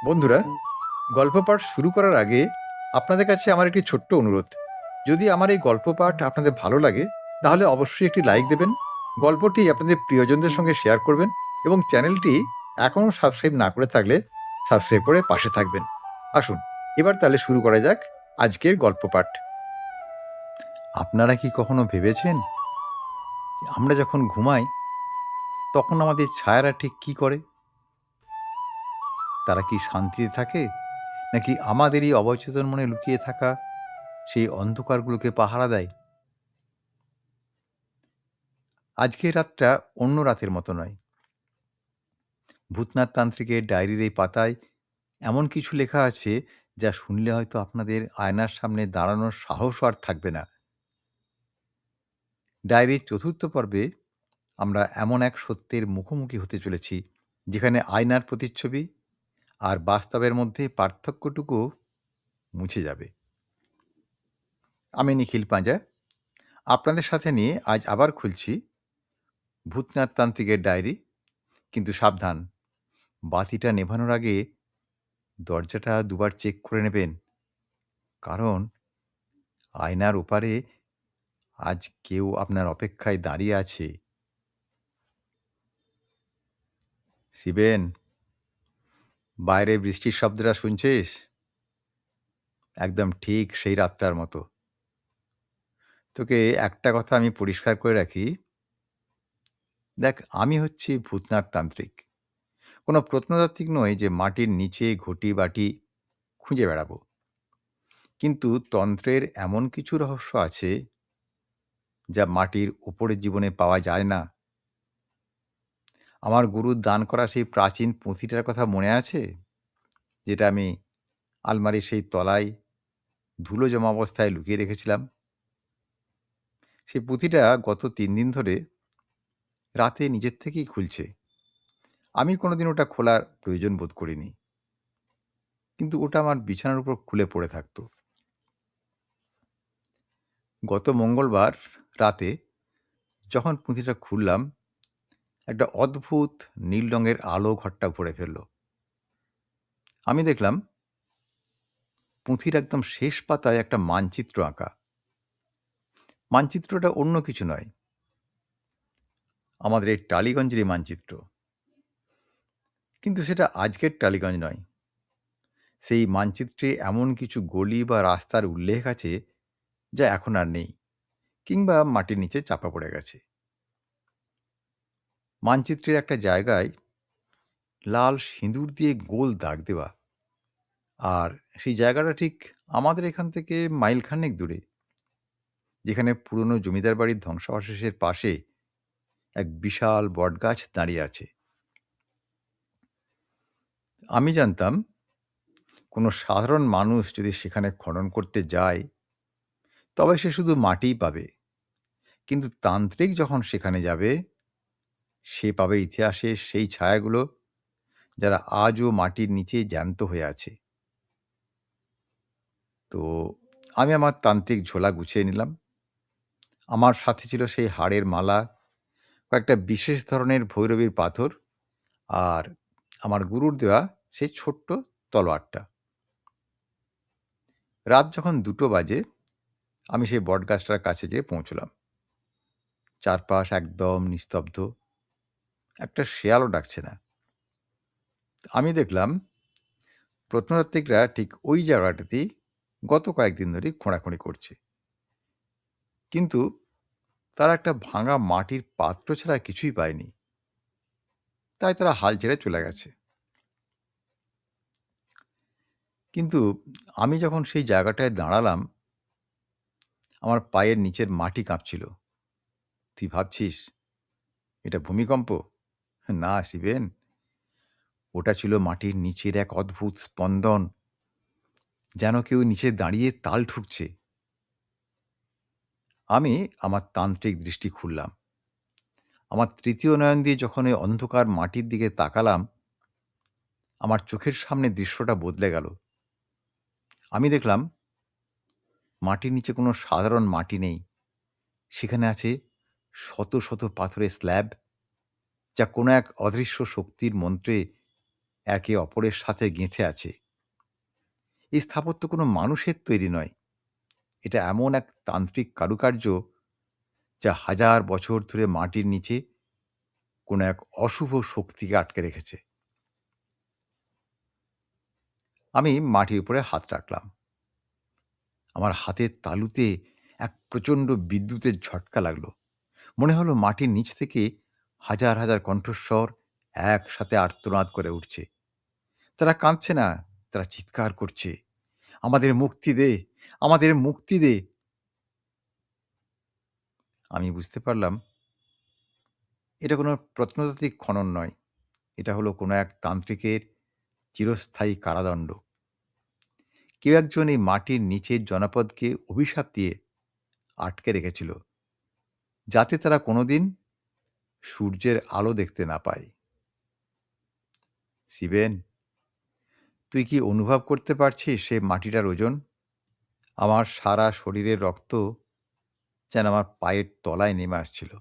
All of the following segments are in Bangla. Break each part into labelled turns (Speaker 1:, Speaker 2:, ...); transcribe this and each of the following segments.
Speaker 1: বন্ধুরা, গল্প পাঠ শুরু করার আগে আপনাদের কাছে আমার একটি ছোট্ট অনুরোধ। যদি আমার এই গল্প পাঠ আপনাদের ভালো লাগে, তাহলে অবশ্যই একটি লাইক দেবেন, গল্পটি আপনাদের প্রিয়জনদের সঙ্গে শেয়ার করবেন এবং চ্যানেলটি এখনও সাবস্ক্রাইব না করে থাকলে সাবস্ক্রাইব করে পাশে থাকবেন। আসুন, এবার তাহলে শুরু করা যাক আজকের গল্প পাঠ। আপনারা কি কখনো ভেবেছেন, আমরা যখন ঘুমাই তখন আমাদের ছায়ারা ঠিক কি করে? তারা কি শান্তিতে থাকে, নাকি আমাদেরই অবচেতন মনে লুকিয়ে থাকা সেই অন্ধকারগুলোকে পাহারা দেয়? আজকের রাতটা অন্য রাতের মতো নয়। ভূতনাথ তান্ত্রিকের ডায়েরির এই পাতায় এমন কিছু লেখা আছে যা শুনলে হয়তো আপনাদের আয়নার সামনে দাঁড়ানোর সাহসও আর থাকবে না। ডায়েরির চতুর্থ পর্বে আমরা এমন এক সত্যের মুখোমুখি হতে চলেছি, যেখানে আয়নার প্রতিচ্ছবি আর বাস্তবের মধ্যে পার্থক্যটুকু মুছে যাবে। আমি নিখিল পাঁজা আপনাদের সাথে নিয়ে আজ আবার খুলছি ভূতনাথ তান্ত্রিকের ডায়েরি। কিন্তু সাবধান, বাতিটা নেভানোর আগে দরজাটা দুবার চেক করে নেবেন, কারণ আয়নার ওপারে আজ কেউ আপনার অপেক্ষায় দাঁড়িয়ে আছে। শিবেন, বাইরে বৃষ্টির শব্দটা শুনছিস? একদম ঠিক সেই রাতটার মতো। তোকে একটা কথা আমি পরিষ্কার করে রাখি, দেখ, আমি হচ্ছি ভূতনাথ তান্ত্রিক। কোনো প্রত্নতাত্ত্বিক নয় যে মাটির নিচে ঘটি বাটি খুঁজে বেড়াবো। কিন্তু তন্ত্রের এমন কিছু রহস্য আছে যা মাটির উপরের জীবনে পাওয়া যায় না। আমার গুরুর দান করা সেই প্রাচীন পুঁথিটার কথা মনে আছে, যেটা আমি আলমারির সেই তলায় ধুলো জমা অবস্থায় লুকিয়ে রেখেছিলাম? সেই পুঁথিটা গত 3 দিন ধরে রাতে নিজের থেকেই খুলছে। আমি কোনোদিন ওটা খোলার প্রয়োজন বোধ করিনি, কিন্তু ওটা আমার বিছানার উপর খুলে পড়ে থাকতো। গত মঙ্গলবার রাতে যখন পুঁথিটা খুললাম, একটা অদ্ভুত নীল রঙের আলো ঘরটা ভরে ফেলল। আমি দেখলাম পুঁথির একদম শেষ পাতায় একটা মানচিত্র আঁকা। মানচিত্রটা অন্য কিছু নয়, আমাদের এই টালিগঞ্জেরই মানচিত্র। কিন্তু সেটা আজকের টালিগঞ্জ নয়। সেই মানচিত্রে এমন কিছু গলি বা রাস্তার উল্লেখ আছে যা এখন আর নেই, কিংবা মাটির নিচে চাপা পড়ে গেছে। মানচিত্রের একটা জায়গায় লাল সিঁদুর দিয়ে গোল দাগ দেওয়া, আর সেই জায়গাটা ঠিক আমাদের এখান থেকে মাইলখানেক দূরে, যেখানে পুরনো জমিদার বাড়ির ধ্বংসাবশেষের পাশে এক বিশাল বটগাছ দাঁড়িয়ে আছে। আমি জানতাম কোনো সাধারণ মানুষ যদি সেখানে খনন করতে যায়, তবে সে শুধু মাটিই পাবে। কিন্তু তান্ত্রিক যখন সেখানে যাবে, সে পাবে ইতিহাসের সেই ছায়াগুলো যারা আজও মাটির নিচে জ্যান্ত হয়ে আছে। তো আমি আমার তান্ত্রিক ঝোলা গুছিয়ে নিলাম। আমার সাথে ছিল সেই হাড়ের মালা, কয়েকটা বিশেষ ধরনের ভৈরবীর পাথর, আর আমার গুরুর দেওয়া সেই ছোট্ট তলোয়ারটা। রাত যখন 2টো বাজে, আমি সেই বটগাছটার কাছে গিয়ে পৌঁছলাম। চারপাশ একদম নিস্তব্ধ, একটা শেয়ালও ডাকছে না। আমি দেখলাম প্রত্নতাত্ত্বিকরা ঠিক ওই জায়গাটাতেই গত কয়েকদিন ধরেই খোঁড়াখুঁড়ি করছে, কিন্তু তারা একটা ভাঙা মাটির পাত্র ছাড়া কিছুই পায়নি। তাই তারা হাল ছেড়ে চলে গেছে। কিন্তু আমি যখন সেই জায়গাটায় দাঁড়ালাম, আমার পায়ের নিচের মাটি কাঁপছিল। তুই ভাবছিস এটা ভূমিকম্প? না শিবেন, ওটা ছিল মাটির নিচের এক অদ্ভুত স্পন্দন, যেন কেউ নিচে দাঁড়িয়ে তাল ঠুকছে। আমি আমার তান্ত্রিক দৃষ্টি খুললাম। আমার তৃতীয় নয়ন দিয়ে যখন ওই অন্ধকার মাটির দিকে তাকালাম, আমার চোখের সামনে দৃশ্যটা বদলে গেল। আমি দেখলাম মাটির নিচে কোনো সাধারণ মাটি নেই। সেখানে আছে শত শত পাথরের স্ল্যাব, যা কোনো এক অদৃশ্য শক্তির মন্ত্রে একে অপরের সাথে গেঁথে আছে। এই স্থাপত্য কোনো মানুষের তৈরি নয়। এটা এমন এক তান্ত্রিক কারুকার্য যা হাজার বছর ধরে মাটির নিচে কোনো এক অশুভ শক্তিকে আটকে রেখেছে। আমি মাটির উপরে হাত রাখলাম। আমার হাতের তালুতে এক প্রচণ্ড বিদ্যুতের ঝটকা লাগলো। মনে হলো মাটির নিচ থেকে হাজার হাজার কণ্ঠস্বর একসাথে আর্তনাদ করে উঠছে। তারা কাঁদছে না, তারা চিৎকার করছে, আমাদের মুক্তি দে, আমাদের মুক্তি দে। আমি বুঝতে পারলাম এটা কোনো প্রত্নতাত্ত্বিক খনন নয়, এটা হলো কোনো এক তান্ত্রিকের চিরস্থায়ী কারাদণ্ড। কেউ একজন এই মাটির নিচের জনপদকে অভিশাপ দিয়ে আটকে রেখেছিল, যাতে তারা কোনোদিন সূর্যের আলো দেখতে না পায়। শিবেন, তুই কি অনুভব করতে পারছিস সে মাটিটার ওজন? আমার সারা শরীরের রক্ত যেন আমার পায়ের তলায় নেমে আসছিল।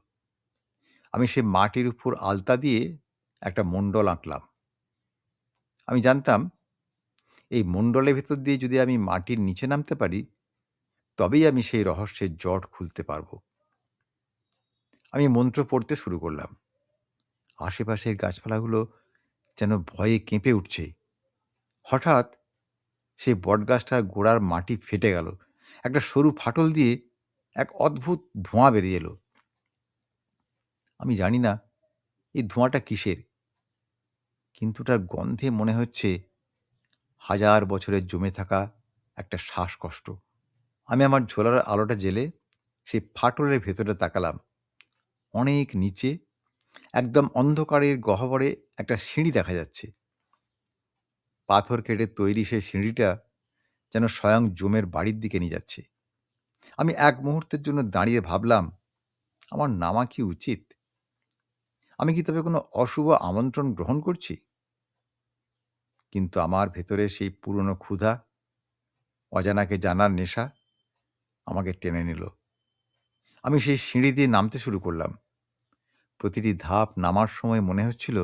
Speaker 1: আমি সে মাটির উপর আলতা দিয়ে একটা মণ্ডল আঁকলাম। আমি জানতাম এই মণ্ডলের ভেতর দিয়ে যদি আমি মাটির নিচে নামতে পারি, তবেই আমি সেই রহস্যের জট খুলতে পারব। আমি মন্ত্র পড়তে শুরু করলাম। আশেপাশের গাছপালাগুলো যেন ভয়ে কেঁপে উঠছে। হঠাৎ সেই বটগাছটার গোড়ার মাটি ফেটে গেল। একটা সরু ফাটল দিয়ে এক অদ্ভুত ধোঁয়া বেরিয়ে এলো। আমি জানি না এই ধোঁয়াটা কিসের, কিন্তু তার গন্ধে মনে হচ্ছে হাজার বছরের জমে থাকা একটা শ্বাসকষ্ট। আমি আমার ঝোলার আলোটা জ্বেলে সেই ফাটলের ভেতরে তাকালাম। অনেক নিচে একদম অন্ধকারের গহ্বরে একটা সিঁড়ি দেখা যাচ্ছে। পাথর কেটে তৈরি সেই সিঁড়িটা যেন স্বয়ং জমের বাড়ির দিকে নিয়ে যাচ্ছে। আমি এক মুহূর্তের জন্য দাঁড়িয়ে ভাবলাম, আমার নামা কি উচিত? আমি কি তবে কোনো অশুভ আমন্ত্রণ গ্রহণ করছি? কিন্তু আমার ভেতরে সেই পুরনো ক্ষুধা, অজানাকে জানার নেশা আমাকে টেনে নিল। আমি সেই সিঁড়ি দিয়ে নামতে শুরু করলাম। প্রতিটি ধাপ নামার সময় মনে হচ্ছিল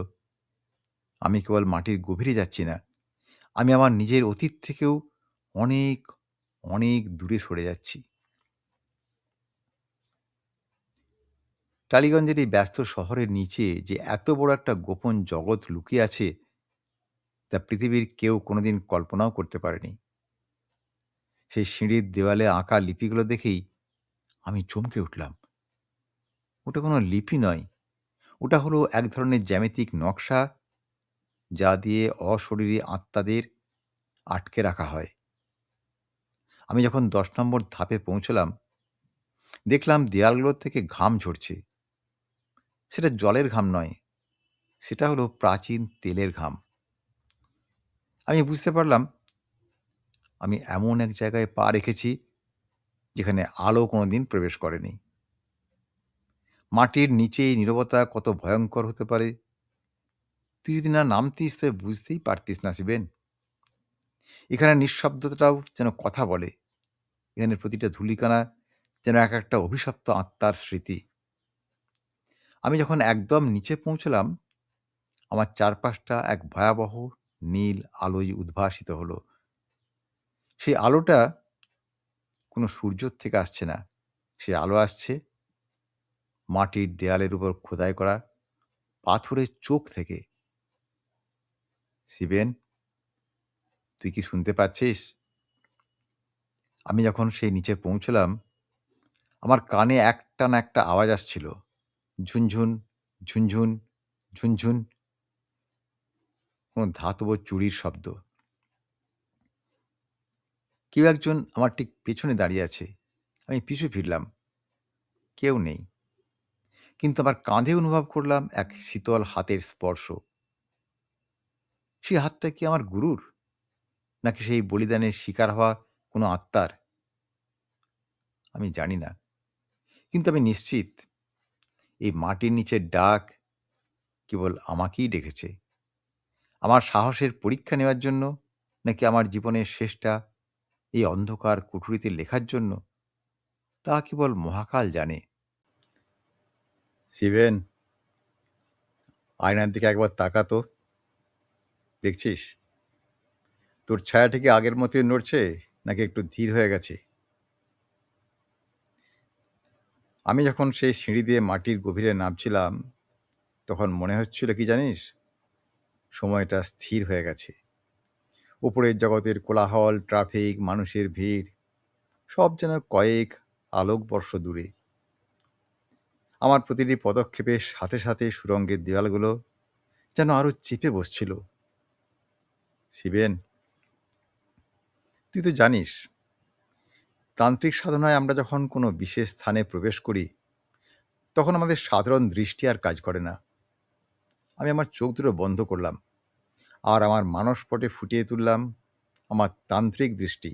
Speaker 1: আমি কেবল মাটির গভীরে যাচ্ছি না, আমি আমার নিজের অতীত থেকেও অনেক, অনেক দূরে সরে যাচ্ছি। টালিগঞ্জের এই ব্যস্ত শহরের নিচে যে এত বড় একটা গোপন জগৎ লুকিয়ে আছে, তা পৃথিবীর কেউ কোনোদিন কল্পনাও করতে পারেনি। সেই সিঁড়ির দেওয়ালে আঁকা লিপিগুলো দেখেই আমি চমকে উঠলাম। ওটা কোনো লিপি নয়, ওটা হলো এক ধরনের জ্যামিতিক নকশা, যা দিয়ে অশরীরী আত্মাদের আটকে রাখা হয়। আমি যখন ১০ নম্বর ধাপে পৌঁছলাম, দেখলাম দেয়ালগুলোর থেকে ঘাম ঝরছে। সেটা জলের ঘাম নয়, সেটা হলো প্রাচীন তেলের ঘাম। আমি বুঝতে পারলাম আমি এমন এক জায়গায় পা রেখেছি যেখানে আলো কোনোদিন প্রবেশ করেনি। মাটির নিচে এই নীরবতা কত ভয়ঙ্কর হতে পারে, তুই যদি না নামতিস তবে বুঝতেই পারতিস না শিবেন। এখানে নিঃশব্দতাটাও যেন কথা বলে। এখানে প্রতিটা ধূলিকণা যেন এক একটা অভিশপ্ত আত্মার স্মৃতি। আমি যখন একদম নিচে পৌঁছলাম, আমার চারপাশটা এক ভয়াবহ নীল আলোয় উদ্ভাসিত হলো। সেই আলোটা কোনো সূর্যর থেকে আসছে না। সে আলো আসছে মাটির দেয়ালের উপর খোদাই করা পাথরের চোখ থেকে। শিবেন, তুই কি শুনতে পাচ্ছিস? আমি যখন সেই নিচে পৌঁছলাম, আমার কানে একটা না একটা আওয়াজ আসছিল। ঝুনঝুন, ঝুনঝুন, ঝুনঝুন, কোনো ধাতব চুড়ির শব্দ। কেউ একজন আমার ঠিক পেছনে দাঁড়িয়ে আছে। আমি পিছু ফিরলাম। কেউ নেই। কিন্তু আমার কাঁধে অনুভব করলাম এক শীতল হাতের স্পর্শ। সেই হাতটা কি আমার গুরুর? নাকি সেই বলিদানের শিকার হওয়া কোনো আত্মার? আমি জানি না। কিন্তু আমি নিশ্চিত এই মাটির নিচের ডাক কেবল আমাকেই ডেকেছে। আমার সাহসের পরীক্ষা নেওয়ার জন্য, নাকি আমার জীবনের শেষটা এই অন্ধকার কুঠুরিতে লেখার জন্য, তা কেবল মহাকাল জানে। শিবেন, আয়নার দিকে একবার তাকা তো। দেখছিস তোর ছায়াটা কি আগের মতোই নড়ছে নাকি একটু ধীর হয়ে গেছে? আমি যখন সেই সিঁড়ি দিয়ে মাটির গভীরে নামছিলাম তখন মনে হচ্ছিল কি জানিস, সময়টা স্থির হয়ে গেছে। উপরের জগতের কোলাহল, ট্রাফিক, মানুষের ভিড় সব যেন কয়েক আলোকবর্ষ দূরে। আমার প্রতিটি পদক্ষেপের সাথে সাথে সুড়ঙ্গের দেওয়ালগুলো যেন আরো চেপে বসছিল। শিবেন, তুই তো জানিস, তান্ত্রিক সাধনায় আমরা যখন কোনো বিশেষ স্থানে প্রবেশ করি তখন আমাদের সাধারণ দৃষ্টি আর কাজ করে না। আমি আমার চোখ দুটো বন্ধ করলাম আর আমার মানসপটে ফুটিয়ে তুললাম আমার তান্ত্রিক দৃষ্টি।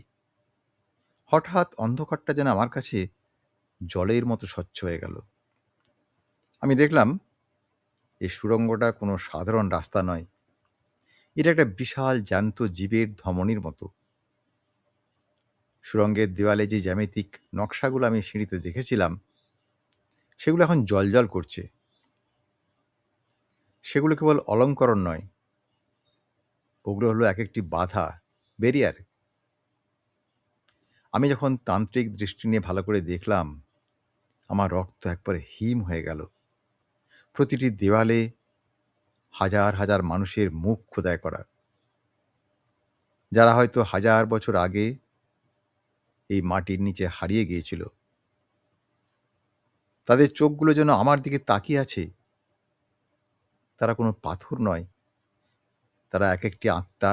Speaker 1: হঠাৎ অন্ধকারটা যেন আমার কাছে জলের মতো স্বচ্ছ হয়ে গেল। আমি দেখলাম এই সুড়ঙ্গটা কোনো সাধারণ রাস্তা নয়, এটা একটা বিশাল জ্যান্ত জীবের ধমনির মতো। সুড়ঙ্গের দেওয়ালে যে জ্যামিতিক নকশাগুলো আমি সিঁড়িতে দেখেছিলাম সেগুলো এখন জ্বলজ্বল করছে। সেগুলো কেবল অলঙ্করণ নয়, ওগুলো হলো এক একটি বাধা, ব্যারিয়ার। আমি যখন তান্ত্রিক দৃষ্টি নিয়ে ভালো করে দেখলাম আমার রক্ত একবারে হিম হয়ে গেল। প্রতিটি দেওয়ালে হাজার হাজার মানুষের মুখ খোদাই করা, যারা হয়তো হাজার বছর আগে এই মাটির নিচে হারিয়ে গিয়েছিল। তাদের চোখগুলো যেন আমার দিকে তাকিয়ে আছে। তারা কোনো পাথর নয়, তারা এক একটি আত্মা,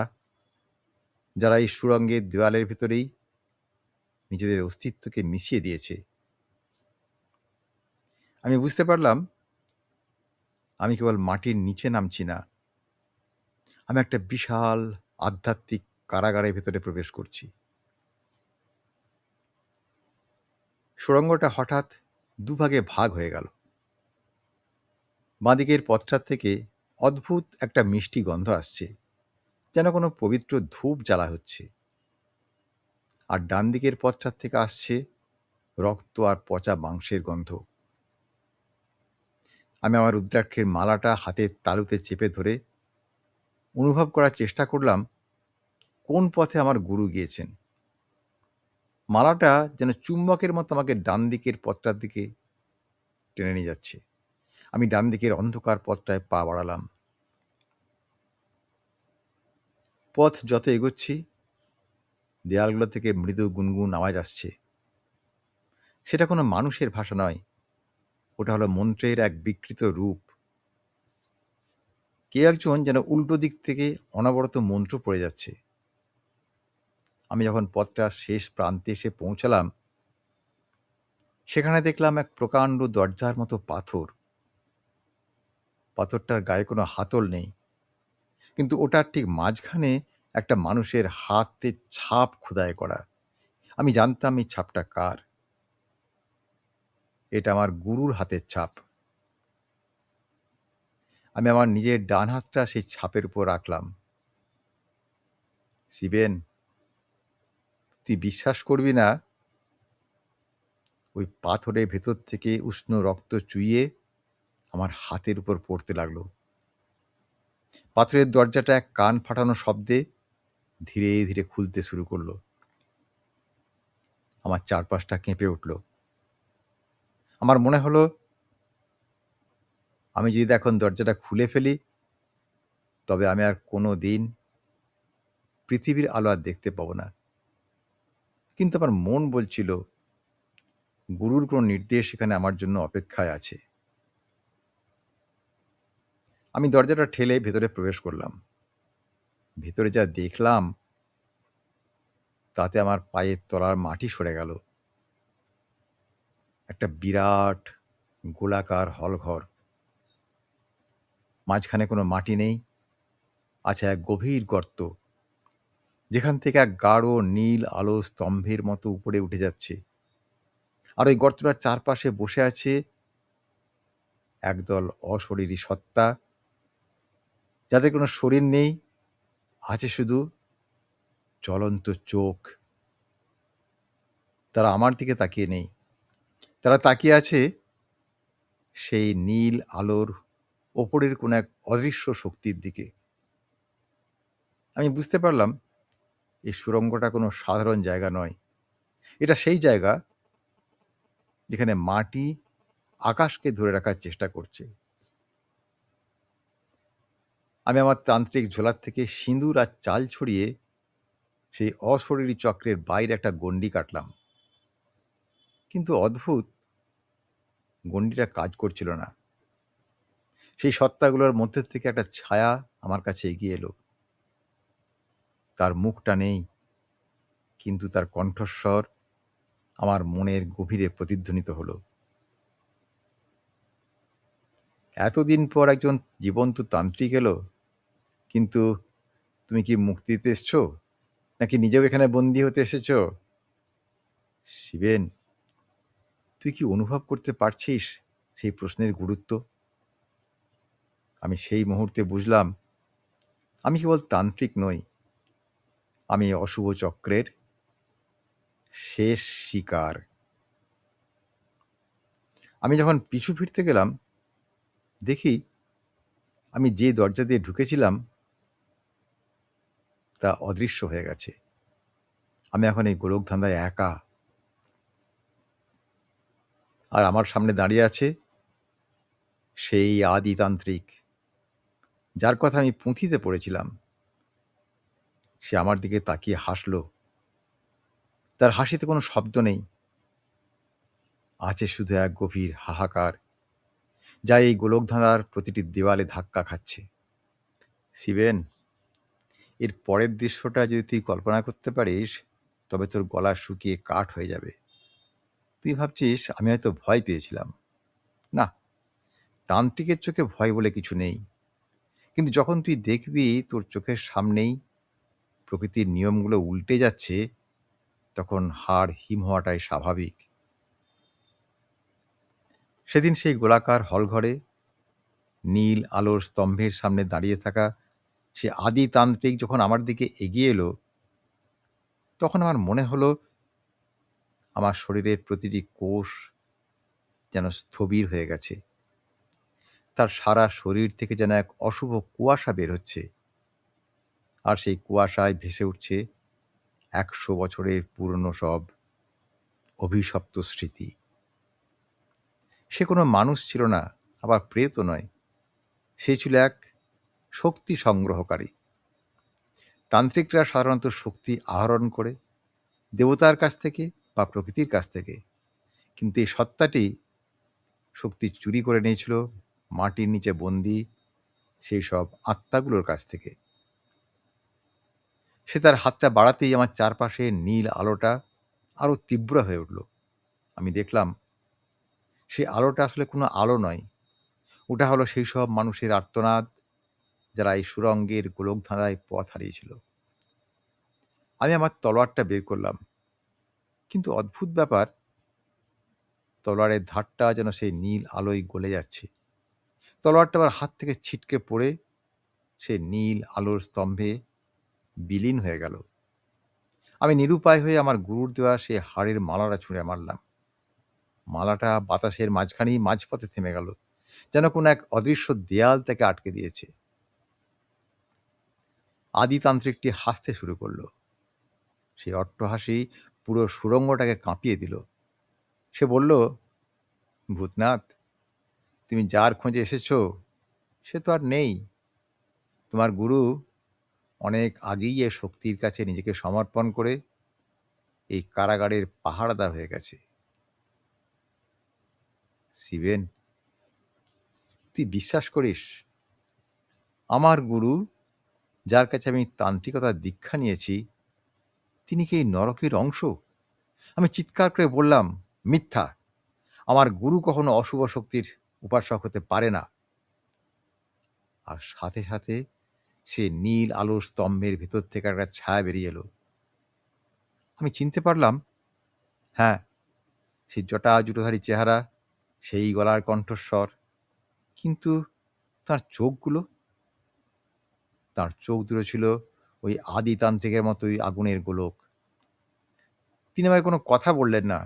Speaker 1: যারা এই সুড়ঙ্গের দেওয়ালের ভিতরেই নিজেদের অস্তিত্বকে মিশিয়ে দিয়েছে। আমি বুঝতে পারলাম আমি কেবল মাটির নিচে নামছি না, আমি একটা বিশাল আধ্যাত্মিক কারাগারের ভেতরে প্রবেশ করছি। সুড়ঙ্গটা হঠাৎ দুভাগে ভাগ হয়ে গেল। বাঁদিকের পথটার থেকে অদ্ভুত একটা মিষ্টি গন্ধ আসছে, যেন কোনো পবিত্র ধূপ জ্বালা হচ্ছে। আর ডান দিকের পথটার থেকে আসছে রক্ত আর পচা মাংসের গন্ধ। আমি আমার রুদ্রাক্ষের মালাটা হাতের তালুতে চেপে ধরে অনুভব করার চেষ্টা করলাম কোন পথে আমার গুরু গিয়েছেন। মালাটা যেন চুম্বকের মতো আমাকে ডান দিকের পথটার দিকে টেনে নিয়ে যাচ্ছে। আমি ডান দিকের অন্ধকার পথটায় পা বাড়ালাম। পথ যত এগোচ্ছি দেয়ালগুলো থেকে মৃদু গুনগুন আওয়াজ আসছে। সেটা কোনো মানুষের ভাষা নয়, ওটা হলো মন্ত্রের এক বিকৃত রূপ। কে একজন যেন উল্টো দিক থেকে অনবরত মন্ত্র পড়ে যাচ্ছে। আমি যখন পথটা শেষ প্রান্তে এসে পৌঁছালাম সেখানে দেখলাম এক প্রকাণ্ড দরজার মতো পাথর। পাথরটার গায়ে কোনো হাতল নেই, কিন্তু ওটার ঠিক মাঝখানে একটা মানুষের হাতের ছাপ খোদাই করা। আমি জানতাম এই ছাপটা কার। এটা আমার গুরুর হাতের ছাপ। আমি আমার নিজের ডান হাতটা সেই ছাপের উপর রাখলাম। শিবেন, তুই বিশ্বাস করবি না, ওই পাথরের ভেতর থেকে উষ্ণ রক্ত চুইয়ে আমার হাতের উপর পড়তে লাগলো। পাথরের দরজাটা এক কান ফাটানো শব্দে ধীরে ধীরে খুলতে শুরু করলো। আমার চারপাশটা কেঁপে উঠল। আমার মনে হলো আমি যদি এখন দরজাটা খুলে ফেলি তবে আমি আর কোনো দিন পৃথিবীর আলো আর দেখতে পাবো না। কিন্তু আমার মন বলছিল গুরুর কোনো নির্দেশ এখানে আমার জন্য অপেক্ষায় আছে। আমি দরজাটা ঠেলে ভেতরে প্রবেশ করলাম। ভেতরে যা দেখলাম তাতে আমার পায়ের তলার মাটি সরে গেল। একটা বিরাট গোলাকার হলঘর, মাঝখানে কোনো মাটি নেই, আছে এক গভীর গর্ত যেখান থেকে এক গাঢ় নীল আলো স্তম্ভের মতো উপরে উঠে যাচ্ছে। আর ওই গর্তটার চারপাশে বসে আছে একদল অশরীরী সত্তা, যাদের কোনো শরীর নেই, আছে শুধু জ্বলন্ত চোখ। তারা আমার দিকে তাকিয়ে নেই, তারা তাকিয়ে আছে সেই নীল আলোর ওপরের কোনো এক অদৃশ্য শক্তির দিকে। আমি বুঝতে পারলাম এই সুড়ঙ্গটা কোনো সাধারণ জায়গা নয়। এটা সেই জায়গা যেখানে মাটি আকাশকে ধরে রাখার চেষ্টা করছে। আমি আমার তান্ত্রিক ঝোলার থেকে সিঁদুর আর চাল ছড়িয়ে সেই অশরীরী চক্রের বাইরে একটা গণ্ডি কাটলাম। কিন্তু অদ্ভুত, গণ্ডিটা কাজ করছিল না। সেই সত্তাগুলোর মধ্যে থেকে একটা ছায়া আমার কাছে এগিয়ে এলো। তার মুখটা নেই, কিন্তু তার কণ্ঠস্বর আমার মনের গভীরে প্রতিধ্বনিত হলো। এতদিন পর একজন জীবন্ত তান্ত্রিক এলো, কিন্তু তুমি কি মুক্তি দিতে এসছো, নাকি নিজেও এখানে বন্দী হতে এসেছো? শিবেন, তুই কি অনুভব করতে পারছিস সেই প্রশ্নের গুরুত্ব? আমি সেই মুহূর্তে বুঝলাম, আমি কেবল তান্ত্রিক নই, আমি অশুভ চক্রের শেষ শিকার। আমি যখন পিছু ফিরতে গেলাম, দেখি আমি যে দরজা দিয়ে ঢুকেছিলাম তা অদৃশ্য হয়ে গেছে। আমি এখন এই গোলকধাঁধায় একা, আর আমার সামনে দাঁড়িয়ে আছে সেই আদিতান্ত্রিক, যার কথা আমি পুঁথিতে পড়েছিলাম। সে আমার দিকে তাকিয়ে হাসল। তার হাসিতে কোনো শব্দ নেই, আছে শুধু এক গভীর হাহাকার, যা এই গোলকধাঁধার প্রতিটি দেওয়ালে ধাক্কা খাচ্ছে। শিবেন, এর পরের দৃশ্যটা যদি তুই কল্পনা করতে পারিস, তবে তোর গলা শুকিয়ে কাঠ হয়ে যাবে। তুই ভাবছিস আমি হয়তো ভয় পেয়েছিলাম। না, তান্ত্রিকের চোখে ভয় বলে কিছু নেই। কিন্তু যখন তুই দেখবি তোর চোখের সামনেই প্রকৃতির নিয়মগুলো উল্টে যাচ্ছে, তখন হাড় হিম হওয়াটাই স্বাভাবিক। সেদিন সেই গোলাকার হলঘরে নীল আলোর স্তম্ভের সামনে দাঁড়িয়ে থাকা সে আদিতান্ত্রিক যখন আমার দিকে এগিয়ে এলো, তখন আমার মনে হলো আমার শরীরের প্রতিটি কোষ যেন স্থবির হয়ে গেছে। তার সারা শরীর থেকে যেন এক অশুভ কুয়াশা বের হচ্ছে, আর সেই কুয়াশায় ভেসে উঠছে ১০০ বছরের পুরনো সব অভিশপ্ত স্মৃতি। সে কোনো মানুষ ছিল না, আবার প্রেতও নয়। সে ছিল এক শক্তি সংগ্রহকারী। তান্ত্রিকরা সাধারণত শক্তি আহরণ করে দেবতার কাছ থেকে বা প্রকৃতির কাছ থেকে, কিন্তু এই সত্তাটি শক্তি চুরি করে নিয়েছিল মাটির নিচে বন্দী সেই সব আত্মাগুলোর কাছ থেকে। সে তার হাতটা বাড়াতেই আমার চারপাশে নীল আলোটা আরও তীব্র হয়ে উঠল। আমি দেখলাম সেই আলোটা আসলে কোনো আলো নয়, ওটা হলো সেই সব মানুষের আর্তনাদ যারা এই সুড়ঙ্গের গোলকধাঁধায় পথ হারিয়েছিল। আমি আমার তলোয়ারটা বের করলাম, কিন্তু অদ্ভুত ব্যাপার, তলোয়ারের ধারটা যেন সেই নীল আলোয় গলে যাচ্ছে। তলোয়ারটা আবার হাত থেকে ছিটকে পড়ে সে নীল আলোর স্তম্ভে বিলীন হয়ে গেল। আমি নিরুপায় হয়ে আমার গুরুর দেওয়া সে হাড়ের মালাটা ছুঁড়ে মারলাম। মালাটা বাতাসের মাঝখানেই মাঝপথে থেমে গেল, যেন কোনো এক অদৃশ্য দেয়াল তাকে আটকে দিয়েছে। আদিতান্ত্রিকটি হাসতে শুরু করল। সেই অট্টহাসি পুরো সুড়ঙ্গটাকে কাঁপিয়ে দিল। সে বলল, ভূতনাথ, তুমি যার খোঁজে এসেছ সে তো আর নেই। তোমার গুরু অনেক আগেই এ শক্তির কাছে নিজেকে সমর্পণ করে এই কারাগারের পাহারাদা হয়ে গেছে। শিবেন, তুই বিশ্বাস করিস আমার গুরু, যার কাছে আমি তান্ত্রিকতার দীক্ষা নিয়েছি, তিনি কি এই নরকের অংশ? আমি চিৎকার করে বললাম, মিথ্যা! আমার গুরু কখনো অশুভ শক্তির উপাসক হতে পারে না। আর সাথে সাথে সে নীল আলোর স্তম্ভের ভেতর থেকে একটা ছায়া বেরিয়ে এলো। আমি চিনতে পারলাম, হ্যাঁ, সেই জটাজুটোধারী চেহারা, সেই গলার কণ্ঠস্বর, কিন্তু তার চোখগুলো, তার চোখ দুটো ছিল ওই আদিতান্ত্রিকের মতোই আগুনের গোলক। তিনি আমায় কোনো কথা বললেন না,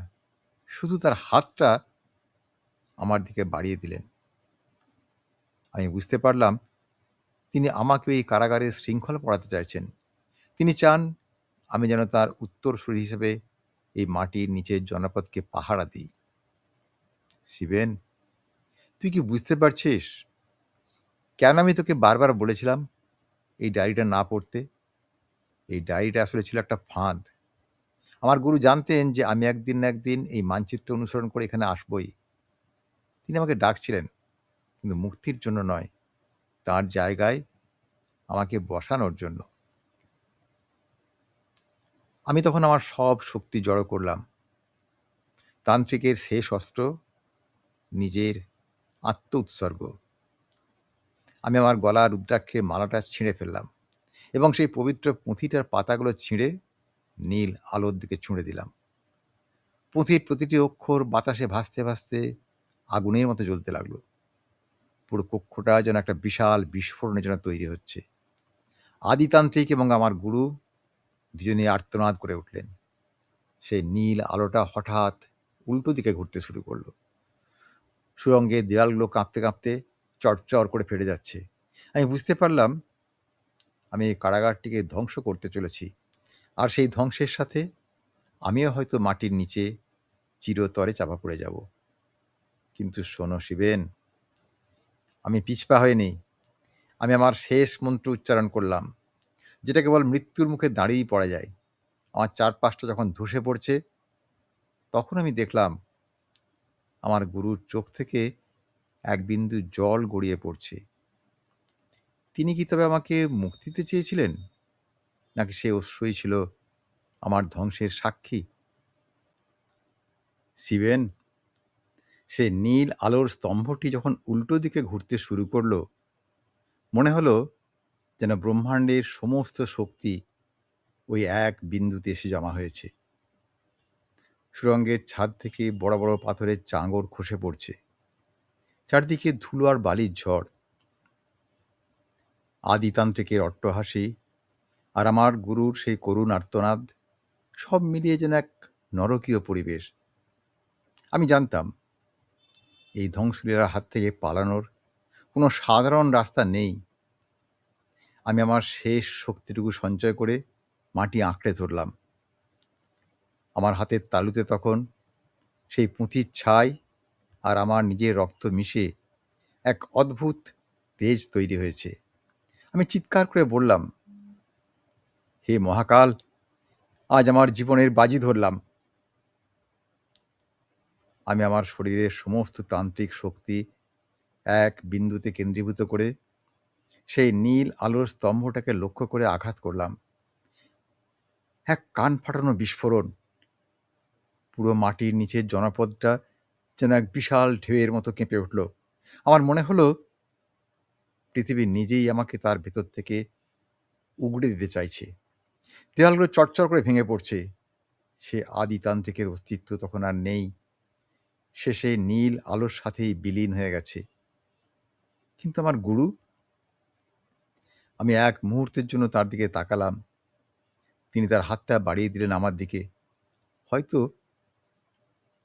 Speaker 1: শুধু তার হাতটা আমার দিকে বাড়িয়ে দিলেন। আমি বুঝতে পারলাম তিনি আমাকে এই কারাগারের শৃঙ্খলা পড়াতে চাইছেন। তিনি চান আমি যেন তার উত্তরসূরি হিসেবে এই মাটির নিচের জনপদকে পাহারা দিই। শিবেন, তুই কি বুঝতে পারছিস কেন আমি তোকে বারবার বলেছিলাম এই ডায়েরিটা না পড়তে? এই ডায়েরিটা আসলে ছিল একটা ফাঁদ। আমার গুরু জানতেন যে আমি একদিন না একদিন এই মানচিত্র অনুসরণ করে এখানে আসবই। তিনি আমাকে ডাকছিলেন, কিন্তু মুক্তির জন্য নয়, তার জায়গায় আমাকে বসানোর জন্য। আমি তখন আমার সব শক্তি জড়ো করলাম। তান্ত্রিকের শেষ অস্ত্র নিজের আত্ম উৎসর্গ। আমি আমার গলা রুদ্রাক্ষের মালাটা ছিঁড়ে ফেললাম এবং সেই পবিত্র পুঁথিটার পাতাগুলো ছিঁড়ে নীল আলোর দিকে ছুঁড়ে দিলাম। পুঁথির প্রতিটি অক্ষর বাতাসে ভাসতে ভাসতে আগুনের মতো জ্বলতে লাগলো। পুরো কক্ষটা যেন একটা বিশাল বিস্ফোরণের জন্য তৈরি হচ্ছে। আদিতান্ত্রিক এবং আমার গুরু দুজনেই আর্তনাদ করে উঠলেন। সেই নীল আলোটা হঠাৎ উল্টো দিকে ঘুরতে শুরু করলো। সুড়ঙ্গের দেয়ালগুলো কাঁপতে কাঁপতে চড়চড় করে ফেটে যাচ্ছে। আমি বুঝতে পারলাম আমি এই কারাগারটিকে ধ্বংস করতে চলেছি, আর সেই ধ্বংসের সাথে আমিও হয়তো মাটির নিচে চিরতরে চাপা পড়ে যাব। কিন্তু শোনো শিবেন, আমি পিছপা হয়নি। আমি আমার শেষ মন্ত্র উচ্চারণ করলাম, যেটা কেবল মৃত্যুর মুখে দাঁড়িয়েই পড়া যায়। আমার চারপাশটা যখন ধসে পড়ছে, তখন আমি দেখলাম আমার গুরুর চোখ থেকে এক বিন্দু জল গড়িয়ে পড়ছে। তিনি কি তবে আমাকে মুক্তি দিতে চেয়েছিলেন, নাকি সে অশ্বই ছিল আমার ধ্বংসের সাক্ষী? শিবেন, সে নীল আলোর স্তম্ভটি যখন উল্টো দিকে ঘুরতে শুরু করলো, মনে হলো যেন ব্রহ্মাণ্ডের সমস্ত শক্তি ওই এক বিন্দুতে এসে জমা হয়েছে। সুড়ঙ্গের ছাদ থেকে বড় বড় পাথরের চাঙড় খসে পড়ছে। চারদিকে ধুলো আর বালির ঝড়। আদিতান্ত্রিকের অট্টহাসি আর আমার গুরুর সেই করুণ আর্তনাদ, সব মিলিয়ে যেন এক নরকীয় পরিবেশ। আমি জানতাম এই ধ্বংসলীলার হাত থেকে পালানোর কোনো সাধারণ রাস্তা নেই। আমি আমার শেষ শক্তিটুকু সঞ্চয় করে মাটি আঁকড়ে ধরলাম। আমার হাতের তালুতে তখন সেই পুঁথির ছাই আর আমার নিজের রক্ত মিশে এক অদ্ভুত তেজ তৈরি হয়েছে। আমি চিৎকার করে বললাম, হে মহাকাল, আজ আমার জীবনের বাজি ধরলাম। আমি আমার শরীরের সমস্ত তান্ত্রিক শক্তি এক বিন্দুতে কেন্দ্রীভূত করে সেই নীল আলোর স্তম্ভটাকে লক্ষ্য করে আঘাত করলাম। এক কান ফাটানো বিস্ফোরণ। পুরো মাটির নিচের জনপদটা যেন এক বিশাল ঢেউয়ের মতো কেঁপে উঠল। আমার মনে হলো পৃথিবী নিজেই আমাকে তার ভেতর থেকে উগড়ে দিতে চাইছে। দেওয়ালগুলো চটচড় করে ভেঙে পড়ছে। সে আদিতান্ত্রিকের অস্তিত্ব তখন আর নেই। সে সেই নীল আলোর সাথেই বিলীন হয়ে গেছে। কিন্তু আমার গুরু? আমি এক মুহূর্তের জন্য তার দিকে তাকালাম। তিনি তার হাতটা বাড়িয়ে দিলেন আমার দিকে, হয়তো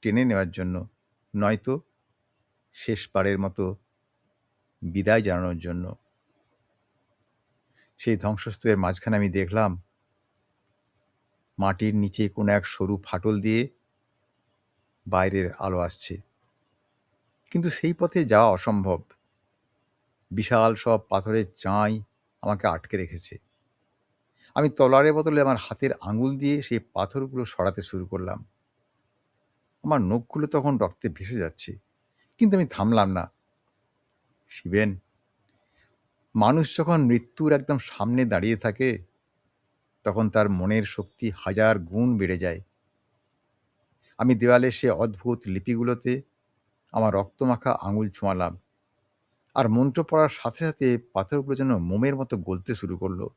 Speaker 1: টেনে নেওয়ার জন্য, নয়তো শেষবারের মতো বিদায় জানানোর জন্য। সেই ধ্বংসস্তূপের মাঝখানে আমি দেখলাম মাটির নিচে কোনো এক সরু ফাটল দিয়ে বাইরের আলো আসছে। কিন্তু সেই পথে যাওয়া অসম্ভব। বিশাল সব পাথরের চাঁই আমাকে আটকে রেখেছে। আমি তলোয়ারের বদলে আমার হাতের আঙুল দিয়ে সেই পাথরগুলো সরাতে শুরু করলাম। আমার নখগুলো তখন রক্তে ভেসে যাচ্ছে, কিন্তু আমি থামলাম না। শিবেন, মানুষ যখন মৃত্যুর একদম সামনে দাঁড়িয়ে থাকে, তখন তার মনের শক্তি হাজার গুণ বেড়ে যায়। আমি দেওয়ালের সে অদ্ভুত লিপিগুলোতে আমার রক্তমাখা আঙুল ছোঁয়ালাম, আর মন্ত্র পড়ার সাথে সাথে পাথরগুলো যেন মোমের মতো গলতে শুরু করলো।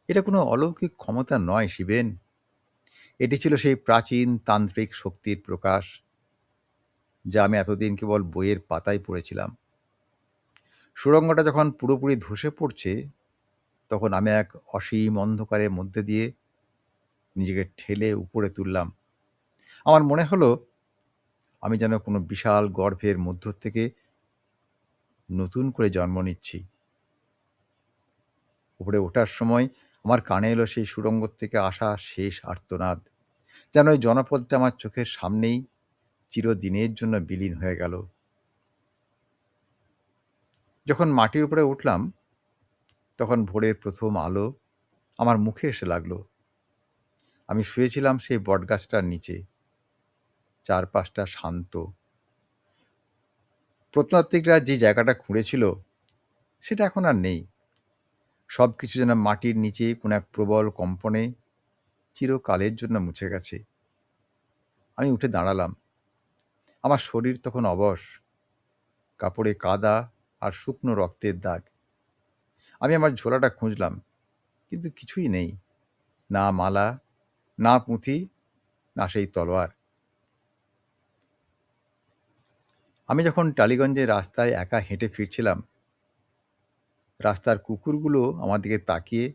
Speaker 1: এটা কোনো অলৌকিক ক্ষমতা নয় শিবেন, এটি ছিল সেই প্রাচীন তান্ত্রিক শক্তির প্রকাশ, যা আমি এতদিন কেবল বইয়ের পাতায় পড়েছিলাম। সুড়ঙ্গটা যখন পুরোপুরি ধসে পড়ছে, তখন আমি এক অসীম অন্ধকারের মধ্যে দিয়ে নিজেকে ঠেলে উপরে তুললাম। আমার মনে হলো আমি যেন কোনো বিশাল গর্ভের মধ্য থেকে নতুন করে জন্ম নিচ্ছি। উপরে ওঠার সময় আমার কানে এলো সেই সুড়ঙ্গ থেকে আসা শেষ আর্তনাদ। যেন ওই জনপদটা আমার চোখের সামনেই চিরদিনের জন্য বিলীন হয়ে গেল। যখন মাটির উপরে উঠলাম, তখন ভোরের প্রথম আলো আমার মুখে এসে লাগলো। আমি শুয়েছিলাম সেই বটগাছটার নিচে, চারপাশটা শান্ত। প্রত্নতাত্ত্বিকরা যে জায়গাটা খুঁড়েছিল সেটা এখন আর নেই। সবকিছু যেন মাটির নিচে কোনো এক প্রবল কম্পনে চিরকালের জন্য মুছে গেছে। আমি উঠে দাঁড়ালাম। আমার শরীর তখন অবশ, কাপড়ে কাদা আর শুকনো রক্তের দাগ। আমি আমার ঝোলাটা খুঁজলাম, কিন্তু কিছুই নেই। না মালা, না পুঁথি, না সেই তলোয়ার। আমি যখন টালিগঞ্জের রাস্তায় একা হেঁটে ফিরছিলাম, রাস্তার কুকুরগুলো আমার দিকে তাকিয়ে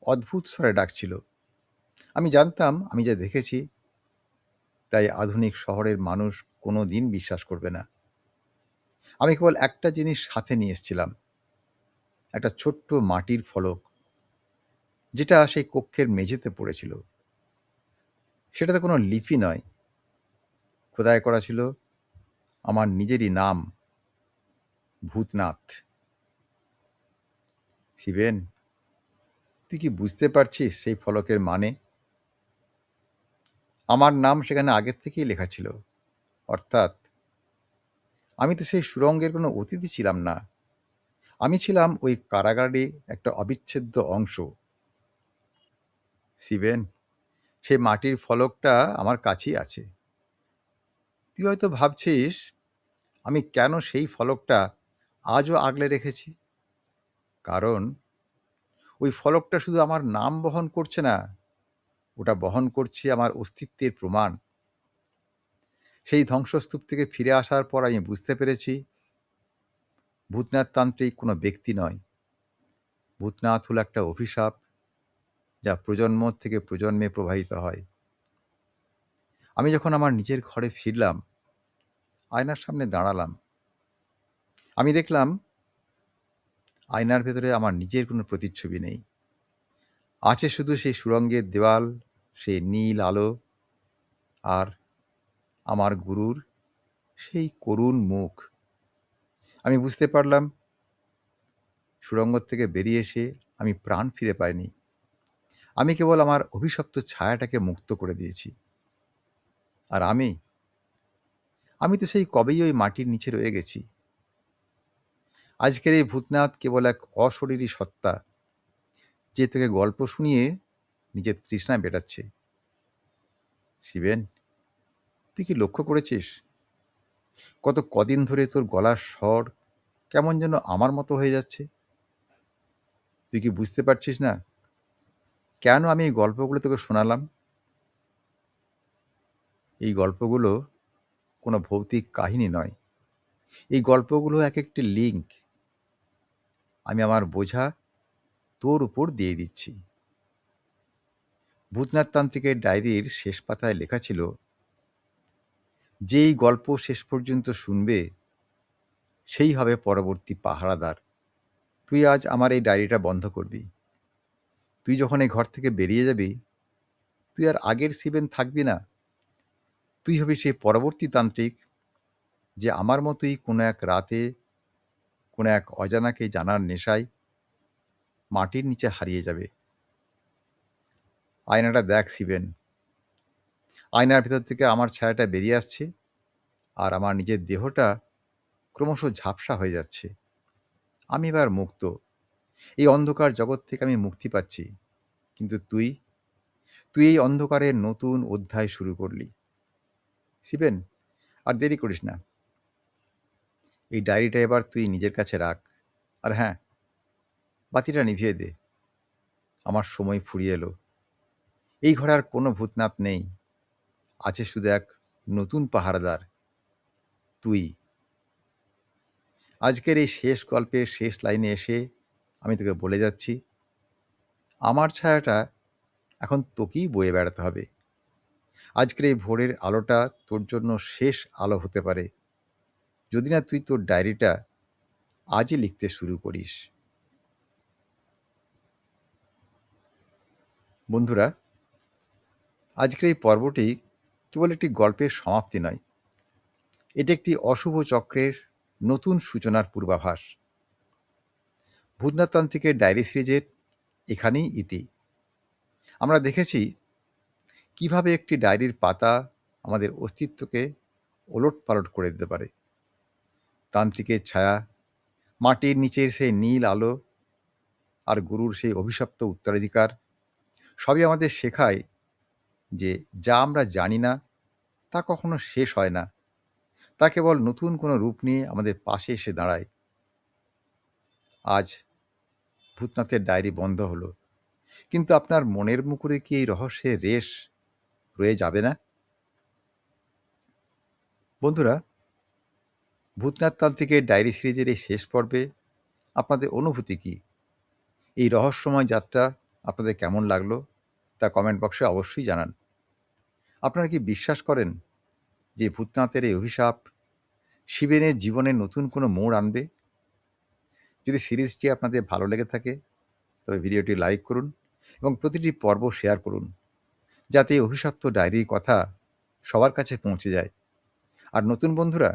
Speaker 1: অদ্ভুত স্বরে ডাকছিল। আমি জানতাম আমি যা দেখেছি তাই আধুনিক শহরের মানুষ কোনো দিন বিশ্বাস করবে না। আমি কেবল একটা জিনিস সাথে নিয়ে এসেছিলাম, একটা ছোট্ট মাটির ফলক, যেটা সেই কক্ষের মেঝেতে পড়েছিল। সেটাতে কোনো লিপি নয়, খোদাই করা ছিল আমার নিজেরই নাম, ভূতনাথ। শিবেন, তুই কি বুঝতে পারছিস সেই ফলকের মানে? আমার নাম সেখানে আগের থেকেই লেখা ছিল। অর্থাৎ আমি তো সেই সুড়ঙ্গের কোনো অতিথি ছিলাম না। আমি ছিলাম ওই কারাগারের একটা অবিচ্ছেদ্য অংশ। শিবেন, সেই মাটির ফলকটা আমার কাছেই আছে। তুই হয়তো ভাবছিস আমি কেন সেই ফলকটা আজও আগলে রেখেছি। কারণ ওই ফলকটা শুধু আমার নাম বহন করছে না, ওটা বহন করছে আমার অস্তিত্বের প্রমাণ। সেই ধ্বংসস্তূপ থেকে ফিরে আসার পর আমি বুঝতে পেরেছি ভূতনাথ তান্ত্রিক কোনো ব্যক্তি নয়। ভূতনাথ হলো একটা অভিশাপ, যা প্রজন্ম থেকে প্রজন্মে প্রবাহিত হয়। আমি যখন আমার নিজের ঘরে ফিরলাম, আয়নার সামনে দাঁড়ালাম। আমি দেখলাম আয়নার ভেতরে আমার নিজের কোনো প্রতিচ্ছবি নেই। আছে শুধু সেই সুড়ঙ্গের দেওয়াল, সেই নীল আলো আর আমার গুরুর সেই করুণ মুখ। আমি বুঝতে পারলাম সুড়ঙ্গ থেকে বেরিয়ে এসে আমি প্রাণ ফিরে পাইনি। আমি কেবল আমার অভিশপ্ত ছায়াটাকে মুক্ত করে দিয়েছি। আর আমি তো সেই কবেই ওই মাটির নিচে রয়ে গেছি। আজকের এই ভূতনাথ কেবল এক অশরীরী সত্তা, যে তোকে গল্প শুনিয়ে নিজের তৃষ্ণা মেটাচ্ছে। শিবেন, তুই কি লক্ষ্য করেছিস কত কদিন ধরে তোর গলার স্বর কেমন যেন আমার মতো হয়ে যাচ্ছে? তুই কি বুঝতে পারছিস না কেন আমি এই গল্পগুলো তোকে শোনালাম? এই গল্পগুলো কোনো ভৌতিক কাহিনী নয়। এই গল্পগুলো এক একটি লিঙ্ক। আমি আমার বোঝা তোর উপর দিয়ে দিচ্ছি। ভূতনাথ তান্ত্রিকের ডায়েরির শেষ পাতায় লেখা ছিল, যেই গল্প শেষ পর্যন্ত শুনবে সেই হবে পরবর্তী পাহারাদার। তুই আজ আমার এই ডায়েরিটা বন্ধ করবি। তুই যখন এই ঘর থেকে বেরিয়ে যাবি, তুই আর আগের শিবেন থাকবি না। তুই হবি সেই পরবর্তী তান্ত্রিক, যে আমার মতোই কোনো এক রাতে কোনো এক অজানাকে জানার নেশায় মাটির নিচে হারিয়ে যাবে। আয়নাটা দেখ শিবেন, আয়নার ভেতর থেকে আমার ছায়াটা বেরিয়ে আসছে, আর আমার নিজের দেহটা ক্রমশ ঝাপসা হয়ে যাচ্ছে। আমি এবার মুক্ত। এই অন্ধকার জগৎ থেকে আমি মুক্তি পাচ্ছি। কিন্তু তুই এই অন্ধকারের নতুন অধ্যায় শুরু করলি। শিবেন, আর দেরি করিস না। এই ডায়েরিটা এবার তুই নিজের কাছে রাখ। আর হ্যাঁ, বাতিটা নিভিয়ে দে। আমার সময় ফুরিয়ে এলো। এই ঘরে আর কোনো ভূতনাথ নেই। আছে শুধু এক নতুন পাহারাদার, তুই। আজকের এই শেষ গল্পের শেষ লাইনে এসে আমি তোকে বলে যাচ্ছি, আমার ছায়াটা এখন তোকেই বয়ে বেড়াতে হবে। আজকের এই ভোরের আলোটা তোর জন্য শেষ আলো হতে পারে, যদি না তুই তোর ডায়েরিটা আজই লিখতে শুরু করিস। বন্ধুরা, আজকের এই পর্বটি কেবল একটি গল্পের সমাপ্তি নয়, এটি একটি অশুভ চক্রের নতুন সূচনার পূর্বাভাস। ভূতনাথতান্ত্রিকের ডায়েরি সিরিজের এখানেই ইতি। আমরা দেখেছি কিভাবে একটি ডায়েরির পাতা আমাদের অস্তিত্বকে ওলটপালট করে দিতে পারে। তান্ত্রিকের ছায়া, মাটির নিচের সেই নীল আলো, আর গুরুর সেই অভিশপ্ত উত্তরাধিকার সবই আমাদের শেখায় যে যা আমরা জানি না তা কখনো শেষ হয় না, তা কেবল নতুন কোনো রূপ নিয়ে আমাদের পাশে এসে দাঁড়ায়। আজ ভূতনাথের ডায়েরি বন্ধ হলো, কিন্তু আপনার মনের মুকুরে কি এই রহস্যের রেশ রয়ে যাবে না? বন্ধুরা, ভূতনাথ তান্ত্রিকের ডায়েরি সিরিজের এই শেষ পর্বে আপনাদের অনুভূতি কি? এই রহস্যময় যাত্রা আপনাদের কেমন লাগলো তা কমেন্ট বক্সে অবশ্যই জানান। আপনারা কি বিশ্বাস করেন যে ভূতনাথের এই অভিশাপ শিবেনের জীবনে নতুন কোনো মোড় আনবে? যদি সিরিজটি আপনাদের ভালো লেগে থাকে তবে ভিডিওটি লাইক করুন এবং প্রতিটি পর্ব শেয়ার করুন, যাতে এই অভিশপ্ত ডায়েরির কথা সবার কাছে পৌঁছে যায়। আর নতুন বন্ধুরা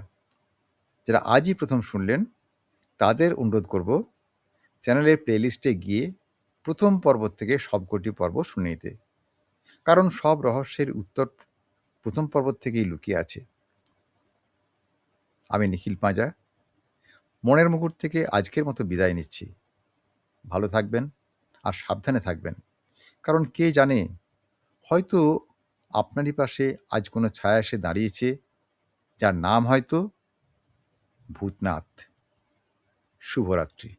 Speaker 1: যারা আজই প্রথম শুনলেন তাদের অনুরোধ করব চ্যানেলের প্লেলিস্টে গিয়ে প্রথম পর্ব থেকে সবকটি পর্ব শুনে নিতে, কারণ সব রহস্যের উত্তর প্রথম পর্ব থেকেই লুকিয়ে আছে। আমি নিখিল পাঁজা মনের মুকুট থেকে আজকের মতো বিদায় নিচ্ছি। ভালো থাকবেন আর সাবধানে থাকবেন, কারণ কে জানে হয়তো আপনারই পাশে আজ কোনো ছায়া এসে দাঁড়িয়েছে যার নাম হয়তো ভূতনাথ। শুভরাত্রি।